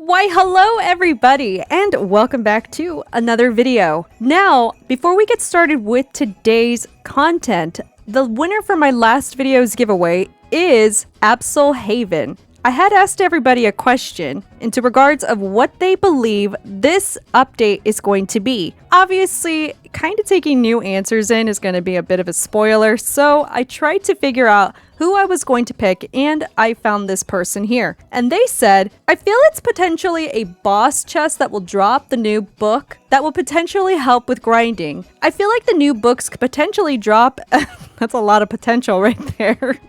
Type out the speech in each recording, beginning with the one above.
Why hello everybody and welcome back to another video. Now, before we get started with today's content, the winner for my last video's giveaway is Haven. I had asked everybody a question into regards of what they believe this update is going to be. Obviously, kind of taking new answers in is going to be a bit of a spoiler, so I tried to figure out who I was going to pick, and I found this person here. And they said, I feel it's potentially a boss chest that will drop the new book that will potentially help with grinding. I feel like the new books could potentially drop, that's a lot of potential right there,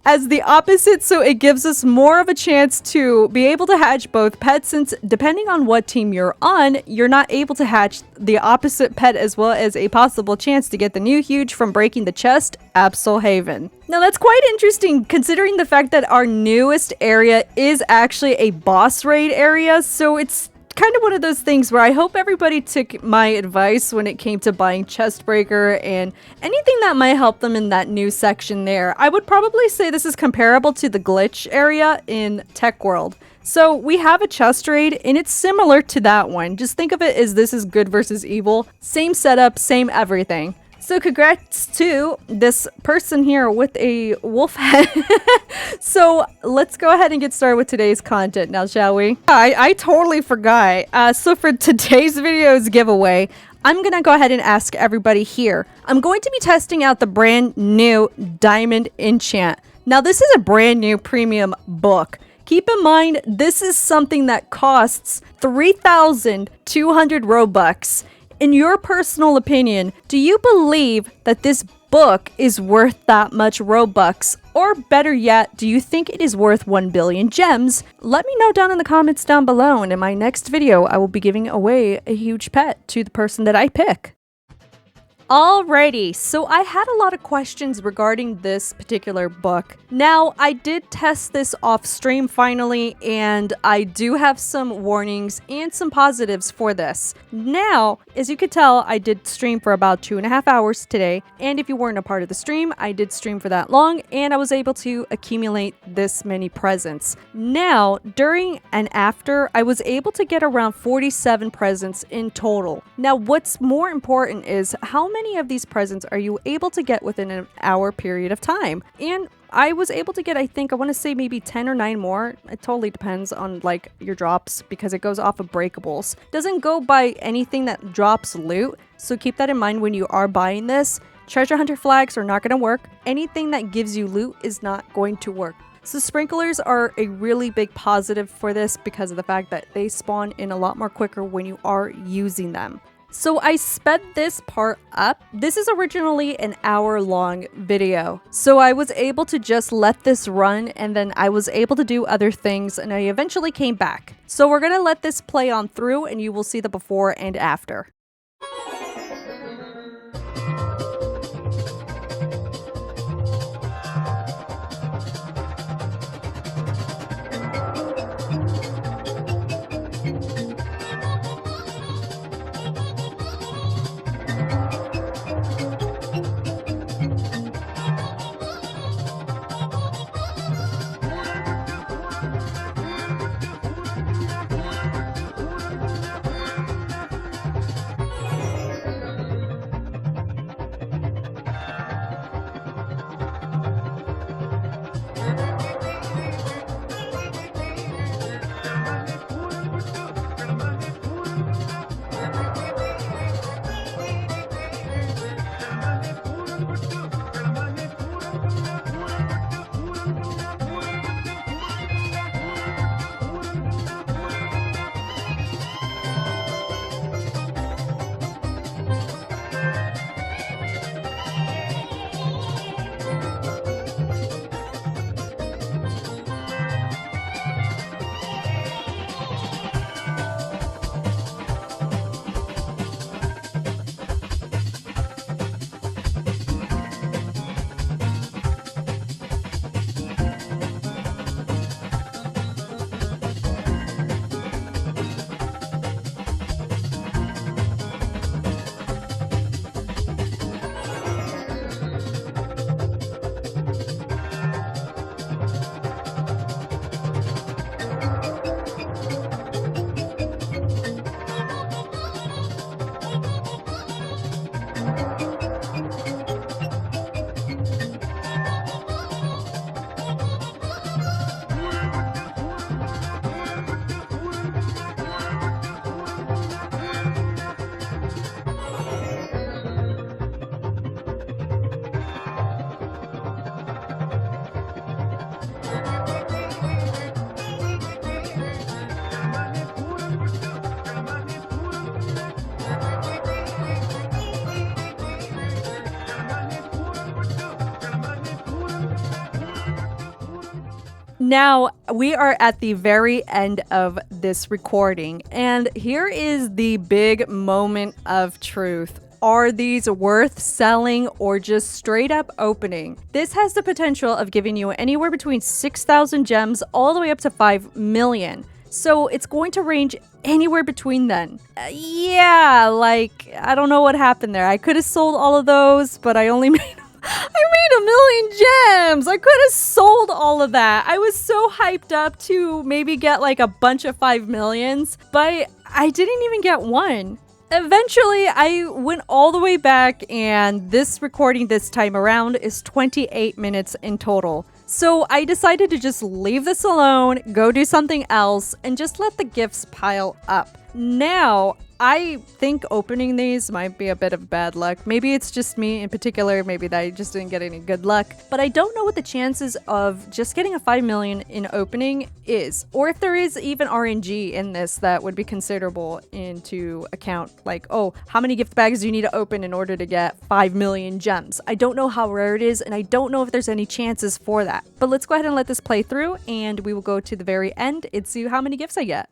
as the opposite, so it gives us more of a chance to be able to hatch both pets, since depending on what team you're on, you're not able to hatch the opposite pet, as well as a possible chance to get the new huge from breaking the chest, Haven. Now that's quite interesting considering the fact that our newest area is actually a boss raid area, so it's kind of one of those things where I hope everybody took my advice when it came to buying Chestbreaker and anything that might help them in that new section there. I would probably say this is comparable to the glitch area in Tech World. So we have a chest raid and it's similar to that one. Just think of it as this is good versus evil. Same setup, same everything. So congrats to this person here with a wolf head. So let's go ahead and get started with today's content now, shall we? I totally forgot. So for today's video's giveaway, I'm going to go ahead and ask everybody here. I'm going to be testing out the brand new Diamond Enchant. Now this is a brand new premium book. Keep in mind, this is something that costs 3,200 Robux. In your personal opinion, do you believe that this book is worth that much Robux? Or better yet, do you think it is worth 1 billion gems? Let me know down in the comments down below, and in my next video, I will be giving away a huge pet to the person that I pick. Alrighty, so I had a lot of questions regarding this particular book. Now, I did test this off stream finally, and I do have some warnings and some positives for this. Now, as you could tell, I did stream for about 2.5 hours today, and if you weren't a part of the stream, I did stream for that long, and I was able to accumulate this many presents. Now, during and after, I was able to get around 47 presents in total. Now, what's more important is how many of these presents are you able to get within an hour period of time? And I was able to get, I want to say maybe 10 or 9 more. It totally depends on like your drops because it goes off of breakables. Doesn't go by anything that drops loot. So keep that in mind when you are buying this. Treasure hunter flags are not going to work. Anything that gives you loot is not going to work. So sprinklers are a really big positive for this because of the fact that they spawn in a lot more quicker when you are using them. So I sped this part up. This is originally an hour-long video. So I was able to just let this run, and then I was able to do other things, and I eventually came back. So we're gonna let this play on through, and you will see the before and after. Now, we are at the very end of this recording, and here is the big moment of truth. Are these worth selling or just straight up opening? This has the potential of giving you anywhere between 6,000 gems all the way up to 5 million. So it's going to range anywhere between then. I don't know what happened there. I could have sold all of those, but I only made 1 million gems. I could have sold all of that. I was so hyped up to maybe get like a bunch of 5 millions, but I didn't even get one. Eventually, I went all the way back, and this recording this time around is 28 minutes in total. So I decided to just leave this alone, go do something else, and just let the gifts pile up. Now, I think opening these might be a bit of bad luck. Maybe it's just me in particular, maybe that I just didn't get any good luck. But I don't know what the chances of just getting a 5 million in opening is. Or if there is even RNG in this that would be considerable into account. Like, oh, how many gift bags do you need to open in order to get 5 million gems? I don't know how rare it is, and I don't know if there's any chances for that. But let's go ahead and let this play through, and we will go to the very end and see how many gifts I get.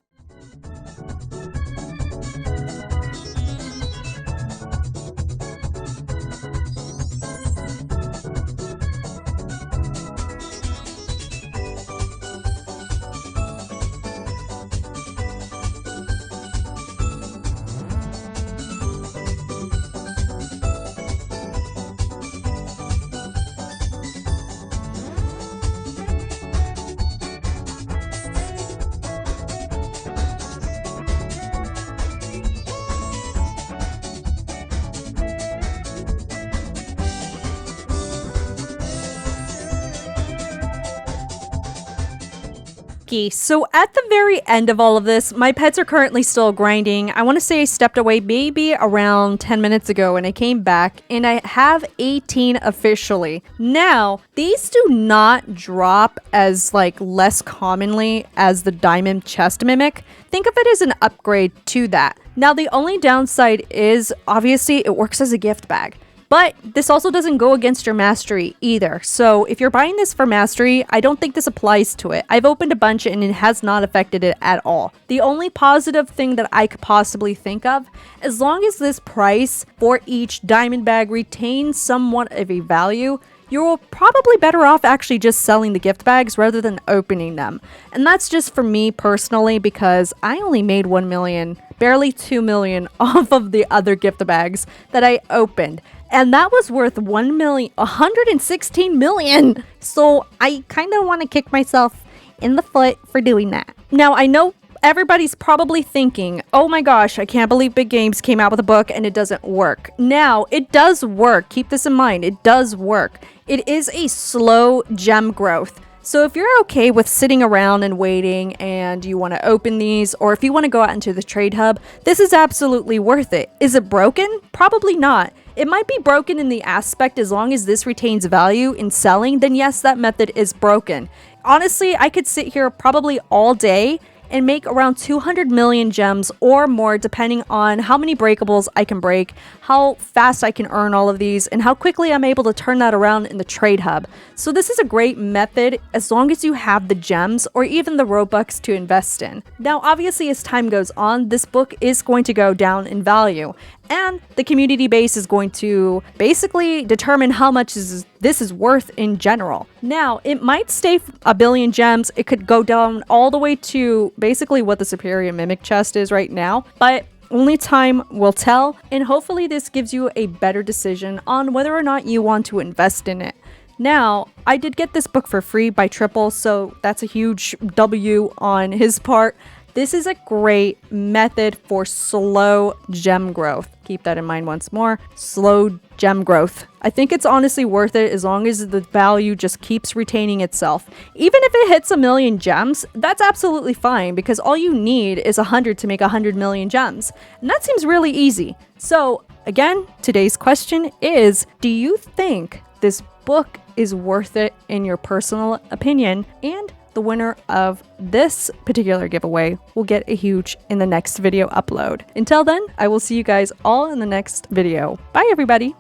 So at the very end of all of this, my pets are currently still grinding. I want to say I stepped away maybe around 10 minutes ago, and I came back and I have 18 officially. Now, these do not drop as less commonly as the diamond chest mimic. Think of it as an upgrade to that. Now, the only downside is obviously it works as a gift bag. But this also doesn't go against your mastery either. So if you're buying this for mastery, I don't think this applies to it. I've opened a bunch and it has not affected it at all. The only positive thing that I could possibly think of, as long as this price for each diamond bag retains somewhat of a value, you're probably better off actually just selling the gift bags rather than opening them. And that's just for me personally, because I only made 1 million, barely 2 million off of the other gift bags that I opened. And that was worth 116 million. So I kind of want to kick myself in the foot for doing that. Now, I know everybody's probably thinking, oh my gosh, I can't believe Big Games came out with a book and it doesn't work. Now, it does work. Keep this in mind. It does work. It is a slow gem growth. So if you're okay with sitting around and waiting and you want to open these, or if you want to go out into the trade hub, this is absolutely worth it. Is it broken? Probably not. It might be broken in the aspect as long as this retains value in selling, then yes, that method is broken. Honestly, I could sit here probably all day and make around 200 million gems or more, depending on how many breakables I can break, how fast I can earn all of these, and how quickly I'm able to turn that around in the trade hub. So this is a great method as long as you have the gems or even the Robux to invest in. Now, obviously, as time goes on, this book is going to go down in value, and the community base is going to basically determine how much this is worth in general. Now, it might stay 1 billion gems. It could go down all the way to basically what the superior mimic chest is right now, but only time will tell, and hopefully this gives you a better decision on whether or not you want to invest in it. Now, I did get this book for free by Triple, so that's a huge W on his part. This is a great method for slow gem growth. Keep that in mind once more. Slow gem growth. I think it's honestly worth it as long as the value just keeps retaining itself. Even if it hits 1 million gems, that's absolutely fine because all you need is 100 to make 100 million gems. And that seems really easy. So again, today's question is, do you think this book is worth it in your personal opinion? And the winner of this particular giveaway will get a huge in the next video upload. Until then, I will see you guys all in the next video. Bye, everybody.